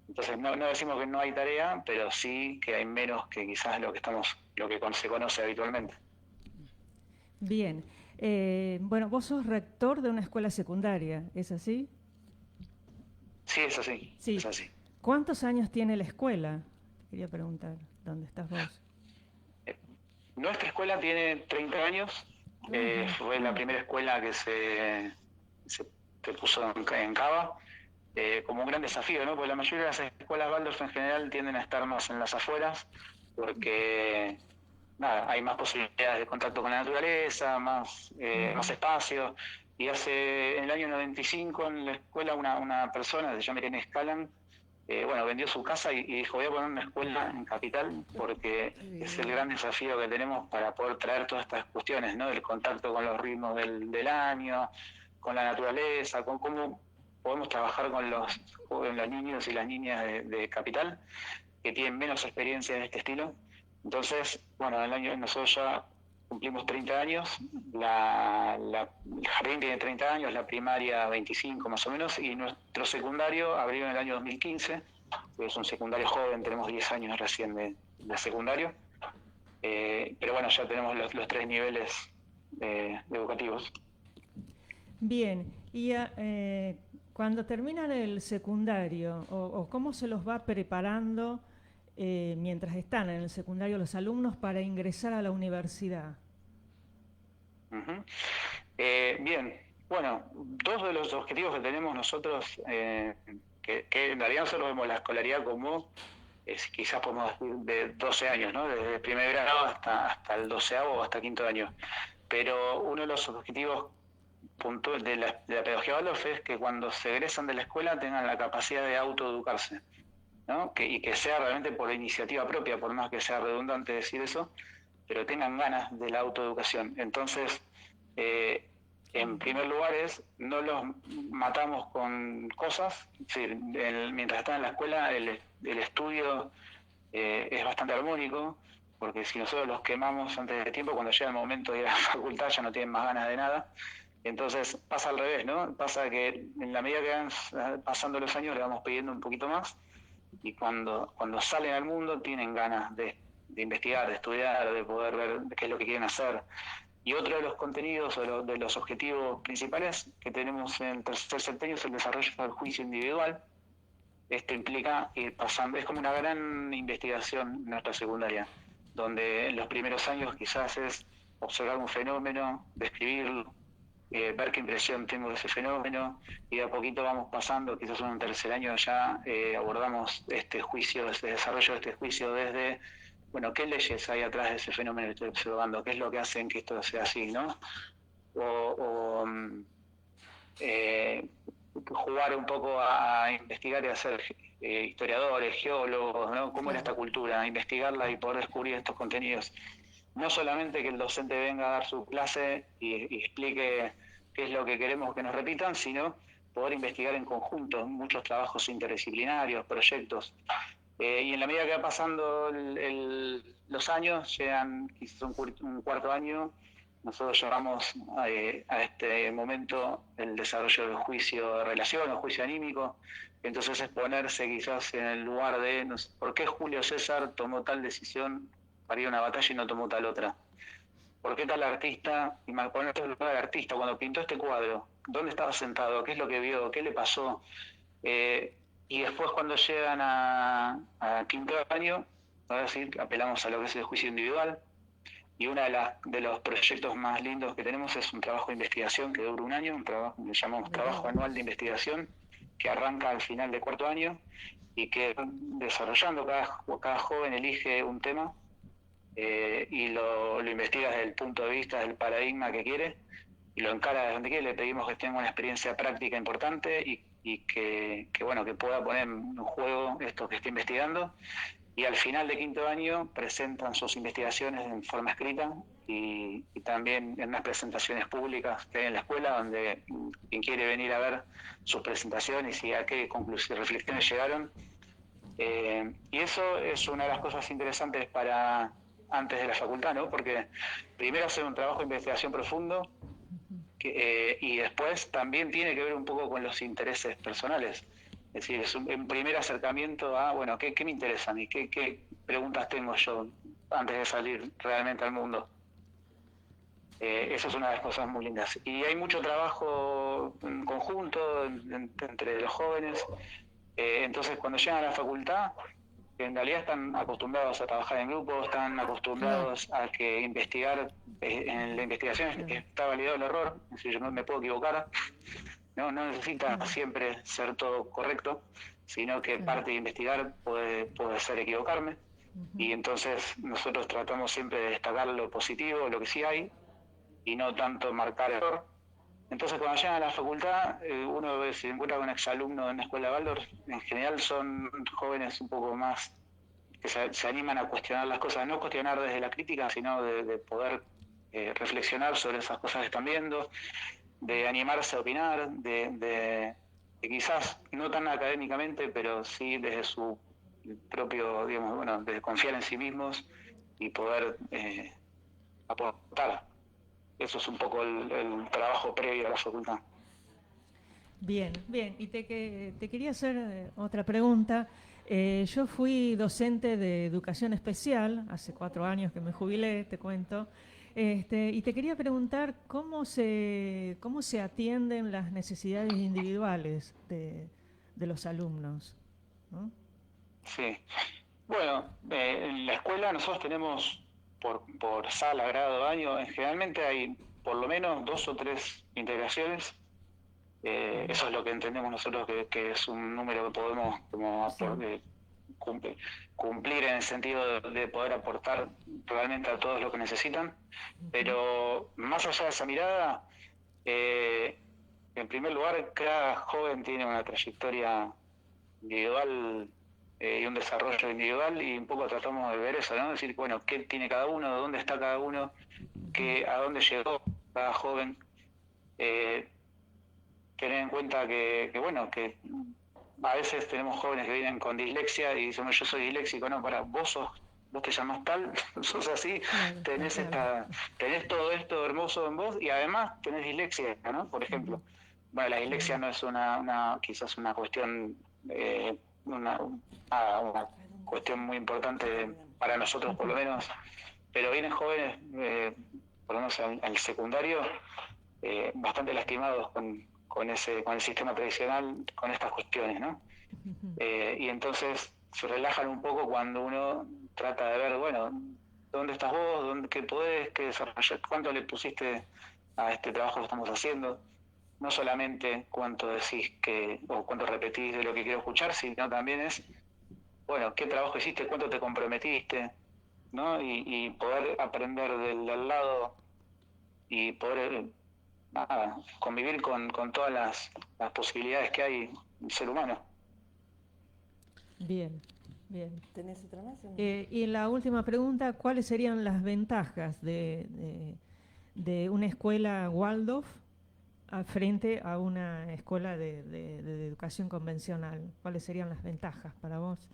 Entonces no decimos que no hay tarea, pero sí que hay menos que quizás lo que se conoce habitualmente. Bien. Bueno, vos sos rector de una escuela secundaria, ¿es así? Sí, es así, Sí. es así. ¿Cuántos años tiene la escuela? Te quería preguntar, ¿dónde estás vos? Nuestra escuela tiene 30 años. Fue la primera escuela que se puso en Cava, como un gran desafío, ¿no? Porque la mayoría de las escuelas Waldorf en general tienden a estar más en las afueras, porque hay más posibilidades de contacto con la naturaleza, más espacio. Y en el año 95 en la escuela una persona, se llama Irene Scalan, vendió su casa y dijo, voy a poner una escuela en Capital porque es el gran desafío que tenemos para poder traer todas estas cuestiones, ¿no? Del contacto con los ritmos del año, con la naturaleza, con cómo podemos trabajar con los niños y las niñas de Capital, que tienen menos experiencia en este estilo. Entonces, nosotros ya cumplimos 30 años, el jardín tiene 30 años, la primaria 25 más o menos, y nuestro secundario abrió en el año 2015, es un secundario joven, tenemos 10 años recién de secundario, pero bueno, ya tenemos los 3 niveles educativos. Bien, y cuando terminan el secundario, o cómo se los va preparando mientras están en el secundario los alumnos para ingresar a la universidad. Bien, bueno, dos de los objetivos que tenemos nosotros, que en realidad nosotros vemos la escolaridad como, quizás podemos decir, de 12 años, ¿no? Desde el primer grado hasta el 12º o hasta quinto año. Pero uno de los objetivos puntuales de la pedagogía Waldorf es que cuando se egresan de la escuela tengan la capacidad de autoeducarse, ¿no? Y que sea realmente por iniciativa propia, por más que sea redundante decir eso, pero tengan ganas de la autoeducación. Entonces, en primer lugar no los matamos con cosas, es decir, mientras están en la escuela el estudio es bastante armónico, porque si nosotros los quemamos antes de tiempo, cuando llega el momento de ir a la facultad ya no tienen más ganas de nada. Entonces pasa al revés, ¿no? Pasa que en la medida que van pasando los años le vamos pidiendo un poquito más, y cuando salen al mundo tienen ganas de investigar, de estudiar, de poder ver qué es lo que quieren hacer. Y otro de los contenidos o de los objetivos principales que tenemos en el tercer septenio es el desarrollo del juicio individual. Esto implica ir pasando, es como una gran investigación en nuestra secundaria, donde en los primeros años quizás es observar un fenómeno, describirlo, ver qué impresión tengo de ese fenómeno, y de a poquito vamos pasando, quizás en un tercer año ya abordamos este desarrollo de este juicio desde, ¿qué leyes hay atrás de ese fenómeno que estoy observando? ¿Qué es lo que hacen que esto sea así, no? Jugar un poco a investigar y a ser historiadores, geólogos, ¿no? ¿Cómo era esta cultura? Investigarla y poder descubrir estos contenidos. No solamente que el docente venga a dar su clase y explique qué es lo que queremos que nos repitan, sino poder investigar en conjunto, muchos trabajos interdisciplinarios, proyectos. Y en la medida que va pasando los años, llegan quizás un cuarto año, nosotros llamamos a este momento el desarrollo del juicio de relación o juicio anímico. Entonces es ponerse quizás en el lugar de, no sé, ¿por qué Julio César tomó tal decisión para ir a una batalla y no tomó tal otra? ¿Por qué tal artista, y ponerte en el lugar del artista, cuando pintó este cuadro, dónde estaba sentado, qué es lo que vio, qué le pasó? Y después cuando llegan a quinto año, ahora sí, apelamos a lo que es el juicio individual, y uno de los proyectos más lindos que tenemos es un trabajo de investigación que dura un año, un trabajo que llamamos trabajo anual de investigación, que arranca al final de cuarto año y que desarrollando cada joven elige un tema y lo investiga desde el punto de vista, del paradigma que quiere y lo encara desde donde quiere. Le pedimos que tenga una experiencia práctica importante y que pueda poner en juego esto que está investigando. Y al final de quinto año presentan sus investigaciones en forma escrita y también en unas presentaciones públicas que hay en la escuela, donde quien quiere venir a ver sus presentaciones y a qué conclusiones, reflexiones llegaron. Y eso es una de las cosas interesantes para antes de la facultad, ¿no? Porque primero hacer un trabajo de investigación profundo y después también tiene que ver un poco con los intereses personales. Es decir, es un primer acercamiento a, bueno, ¿qué me interesan y qué preguntas tengo yo antes de salir realmente al mundo? Eso es una de las cosas muy lindas. Y hay mucho trabajo en conjunto entre los jóvenes. Entonces, cuando llegan a la facultad, en realidad están acostumbrados a trabajar en grupos, están acostumbrados a que investigar, en la investigación está validado el error, es decir, yo no me puedo equivocar. No necesita siempre ser todo correcto, sino que parte de investigar puede ser equivocarme. Y entonces nosotros tratamos siempre de destacar lo positivo, lo que sí hay, y no tanto marcar error. Entonces cuando llegan a la facultad, uno se encuentra con un exalumno de una escuela de Waldorf, en general son jóvenes un poco más que se animan a cuestionar las cosas, no cuestionar desde la crítica, sino de poder reflexionar sobre esas cosas que están viendo, de animarse a opinar, de quizás no tan académicamente, pero sí desde su propio, digamos, de confiar en sí mismos y poder aportar. Eso es un poco el trabajo previo a la facultad. Bien, bien. Y te quería hacer otra pregunta. Yo fui docente de educación especial, hace 4 años que me jubilé, te cuento. Y te quería preguntar cómo se atienden las necesidades individuales de los alumnos, ¿no? Sí. Bueno, en la escuela nosotros tenemos por sala, grado, año, generalmente hay por lo menos 2 o 3 integraciones. Eso es lo que entendemos nosotros que es un número que podemos cumplir en el sentido de poder aportar realmente a todos lo que necesitan. Pero más allá de esa mirada, en primer lugar, cada joven tiene una trayectoria individual y un desarrollo individual, y un poco tratamos de ver eso, ¿no? Decir, bueno, ¿qué tiene cada uno? ¿Dónde está cada uno? ¿A dónde llegó cada joven? Tener en cuenta que a veces tenemos jóvenes que vienen con dislexia y dicen, yo soy disléxico. No, vos te llamás tal, sos así, tenés todo esto hermoso en vos y además tenés dislexia, ¿no? Por ejemplo. Bueno, la dislexia no es quizás una cuestión, una cuestión muy importante para nosotros por lo menos, pero vienen jóvenes, por lo menos al secundario, bastante lastimados con el sistema tradicional, con estas cuestiones, ¿no? Y entonces se relajan un poco cuando uno trata de ver, bueno, ¿dónde estás vos? ¿Qué podés? ¿Qué desarrollar? ¿Cuánto le pusiste a este trabajo que estamos haciendo? No solamente cuánto decís o cuánto repetís de lo que quiero escuchar, sino también es, bueno, ¿qué trabajo hiciste? ¿Cuánto te comprometiste? ¿No? Y poder aprender del lado y poder convivir con todas las posibilidades que hay en el ser humano. Bien, bien. ¿Tenés otra más? Y la última pregunta, ¿cuáles serían las ventajas de una escuela Waldorf frente a una escuela de educación convencional? ¿Cuáles serían las ventajas para vos?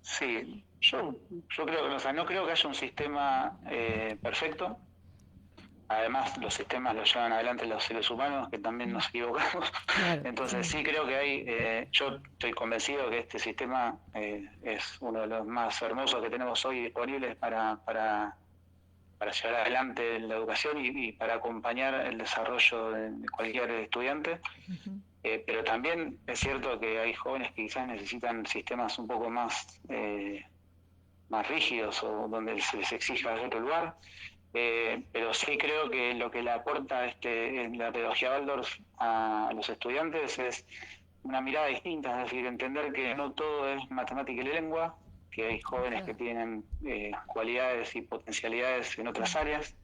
Sí, Yo creo que, o sea, no creo que haya un sistema perfecto. Además, los sistemas los llevan adelante los seres humanos, que también nos equivocamos. Claro. Entonces, sí creo que yo estoy convencido que este sistema es uno de los más hermosos que tenemos hoy disponibles para llevar adelante la educación y para acompañar el desarrollo de cualquier estudiante. Pero también es cierto que hay jóvenes que quizás necesitan sistemas un poco más rígidos o donde se les exija de otro lugar. Pero sí creo que lo que le aporta en la pedagogía Waldorf a los estudiantes es una mirada distinta, es decir, entender que no todo es matemática y lengua, que hay jóvenes que tienen cualidades y potencialidades en otras áreas.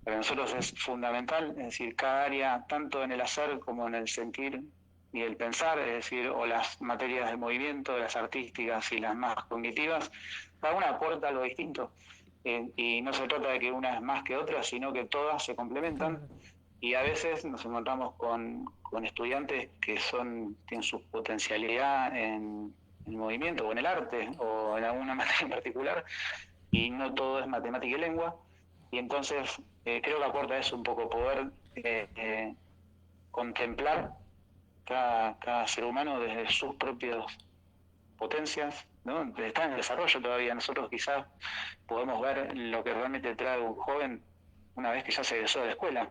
Para nosotros es fundamental, es decir, cada área, tanto en el hacer como en el sentir y el pensar, es decir, o las materias de movimiento, las artísticas y las más cognitivas, cada una aporta algo distinto. Y no se trata de que una es más que otra, sino que todas se complementan. Y a veces nos encontramos con estudiantes que tienen su potencialidad en el movimiento o en el arte o en alguna materia en particular, y no todo es matemática y lengua. Y entonces creo que aporta eso un poco, poder contemplar cada ser humano desde sus propias potencias, ¿no? Está en desarrollo todavía. Nosotros quizás podemos ver lo que realmente trae un joven una vez que ya se egresó de la escuela.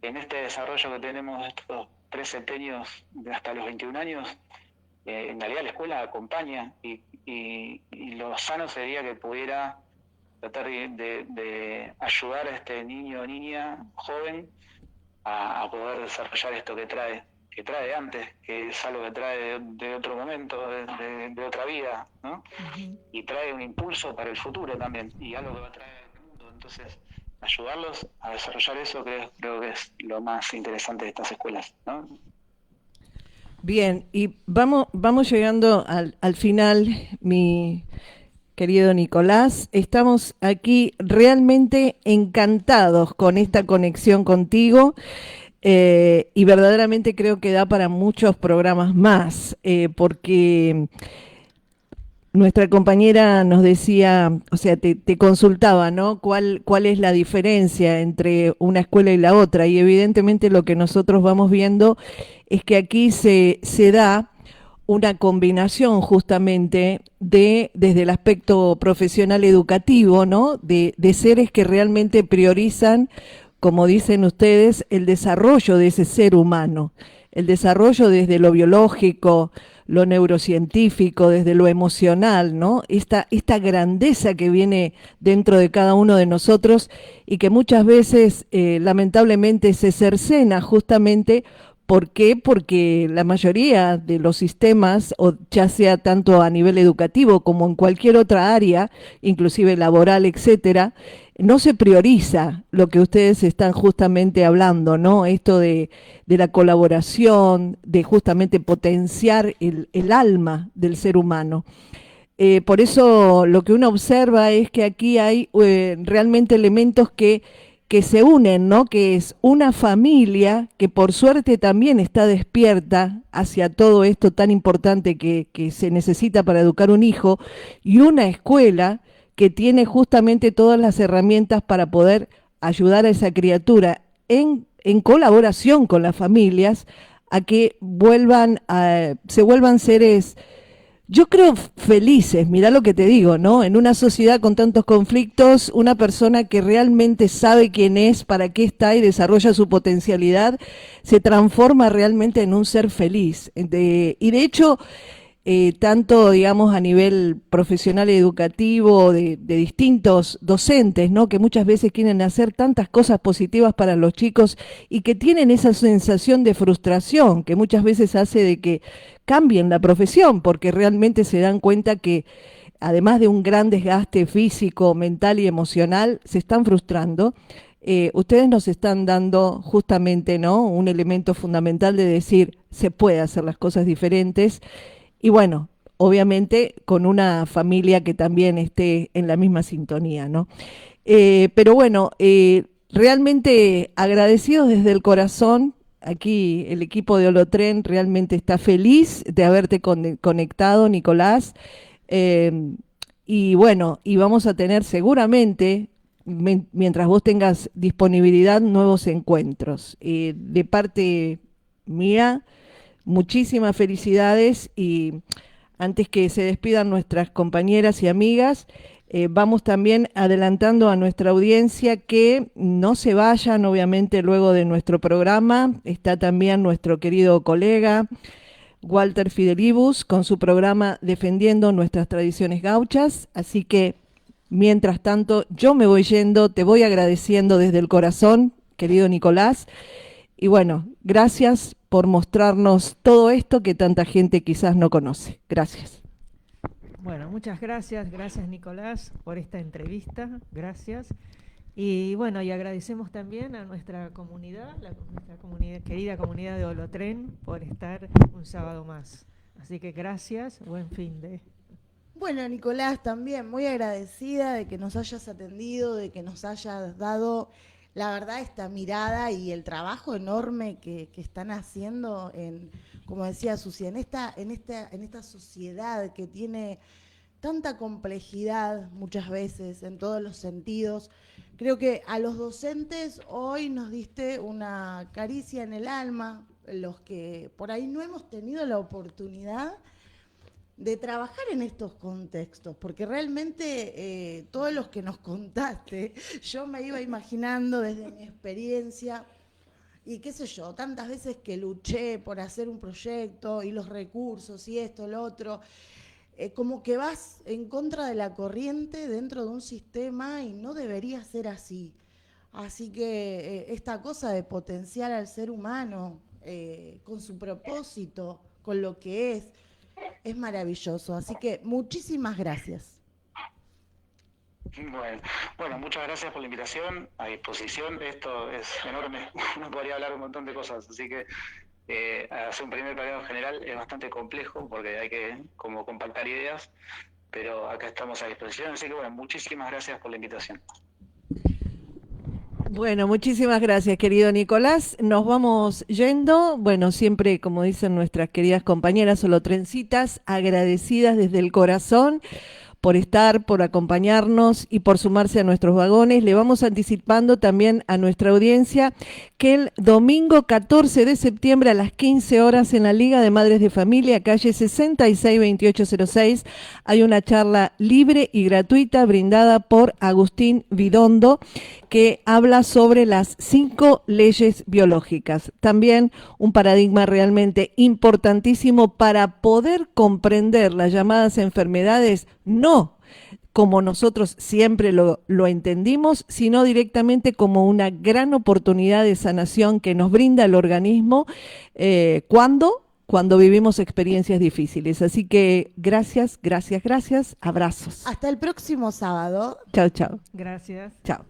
En este desarrollo que tenemos estos 3 septenios hasta los 21 años, en realidad la escuela acompaña y lo sano sería que pudiera tratar de ayudar a este niño o niña joven a poder desarrollar esto que trae antes, que es algo que trae de otro momento, de otra vida, ¿no? Y trae un impulso para el futuro también, y algo que va a traer al mundo. Entonces, ayudarlos a desarrollar eso creo que es lo más interesante de estas escuelas, ¿no? Bien, y vamos llegando al final, mi querido Nicolás. Estamos aquí realmente encantados con esta conexión contigo. Y verdaderamente creo que da para muchos programas más, porque nuestra compañera nos decía, o sea, te consultaba, ¿no? ¿Cuál es la diferencia entre una escuela y la otra? Y evidentemente lo que nosotros vamos viendo es que aquí se da una combinación justamente desde el aspecto profesional educativo, ¿no? De seres que realmente priorizan, como dicen ustedes, el desarrollo de ese ser humano, el desarrollo desde lo biológico, lo neurocientífico, desde lo emocional, ¿no? Esta grandeza que viene dentro de cada uno de nosotros y que muchas veces lamentablemente se cercena justamente. ¿Por qué? Porque la mayoría de los sistemas, o ya sea tanto a nivel educativo como en cualquier otra área, inclusive laboral, etcétera, no se prioriza lo que ustedes están justamente hablando, ¿no? Esto de la colaboración, de justamente potenciar el alma del ser humano. Por eso lo que uno observa es que aquí hay realmente elementos que se unen, ¿no? Que es una familia que por suerte también está despierta hacia todo esto tan importante que se necesita para educar un hijo, y una escuela que tiene justamente todas las herramientas para poder ayudar a esa criatura en colaboración con las familias a que se vuelvan seres, yo creo, felices. Mirá lo que te digo, ¿no? En una sociedad con tantos conflictos, una persona que realmente sabe quién es, para qué está y desarrolla su potencialidad, se transforma realmente en un ser feliz. Y de hecho, tanto, digamos, a nivel profesional y educativo, de distintos docentes, ¿no? Que muchas veces quieren hacer tantas cosas positivas para los chicos y que tienen esa sensación de frustración que muchas veces hace de que cambien la profesión, porque realmente se dan cuenta que además de un gran desgaste físico, mental y emocional, se están frustrando. Ustedes nos están dando justamente, ¿no?, un elemento fundamental de decir, se puede hacer las cosas diferentes. Y bueno, obviamente con una familia que también esté en la misma sintonía, ¿no? Pero bueno, realmente agradecidos desde el corazón. Aquí el equipo de Holotren realmente está feliz de haberte conectado, Nicolás. Y bueno, y vamos a tener seguramente, mientras vos tengas disponibilidad, nuevos encuentros. De parte mía, muchísimas felicidades y antes que se despidan nuestras compañeras y amigas, vamos también adelantando a nuestra audiencia que no se vayan, obviamente, luego de nuestro programa. Está también nuestro querido colega Walter Fidelibus con su programa Defendiendo nuestras tradiciones gauchas. Así que, mientras tanto, yo me voy yendo, te voy agradeciendo desde el corazón, querido Nicolás. Y bueno, gracias por mostrarnos todo esto que tanta gente quizás no conoce. Gracias. Bueno, muchas gracias. Gracias, Nicolás, por esta entrevista. Gracias. Y bueno, y agradecemos también a nuestra comunidad, nuestra comunidad, querida comunidad de Olotren, por estar un sábado más. Así que gracias, buen fin de... Bueno, Nicolás, también muy agradecida de que nos hayas atendido, de que nos hayas dado, la verdad, esta mirada y el trabajo enorme que están haciendo, como decía Susi, en esta sociedad que tiene tanta complejidad muchas veces en todos los sentidos. Creo que a los docentes hoy nos diste una caricia en el alma, los que por ahí no hemos tenido la oportunidad de trabajar en estos contextos, porque realmente todos los que nos contaste, yo me iba imaginando desde mi experiencia, y qué sé yo, tantas veces que luché por hacer un proyecto y los recursos y esto, lo otro, como que vas en contra de la corriente dentro de un sistema y no debería ser así. Así que esta cosa de potenciar al ser humano con su propósito, con lo que es maravilloso. Así que muchísimas gracias. Bueno, muchas gracias por la invitación, a disposición. Esto es enorme, uno podría hablar un montón de cosas, así que hacer un primer plano general es bastante complejo porque hay que como compactar ideas, pero acá estamos a disposición, así que bueno, muchísimas gracias por la invitación. Bueno, muchísimas gracias, querido Nicolás. Nos vamos yendo. Bueno, siempre, como dicen nuestras queridas compañeras olotrencitas, agradecidas desde el corazón por estar, por acompañarnos y por sumarse a nuestros vagones. Le vamos anticipando también a nuestra audiencia que el domingo 14 de septiembre a las 15 horas en la Liga de Madres de Familia, calle 662806, hay una charla libre y gratuita brindada por Agustín Vidondo, que habla sobre las 5 leyes biológicas. También un paradigma realmente importantísimo para poder comprender las llamadas enfermedades, no como nosotros siempre lo entendimos, sino directamente como una gran oportunidad de sanación que nos brinda el organismo cuando vivimos experiencias difíciles. Así que gracias, gracias, gracias. Abrazos. Hasta el próximo sábado. Chao, chao. Gracias. Chao.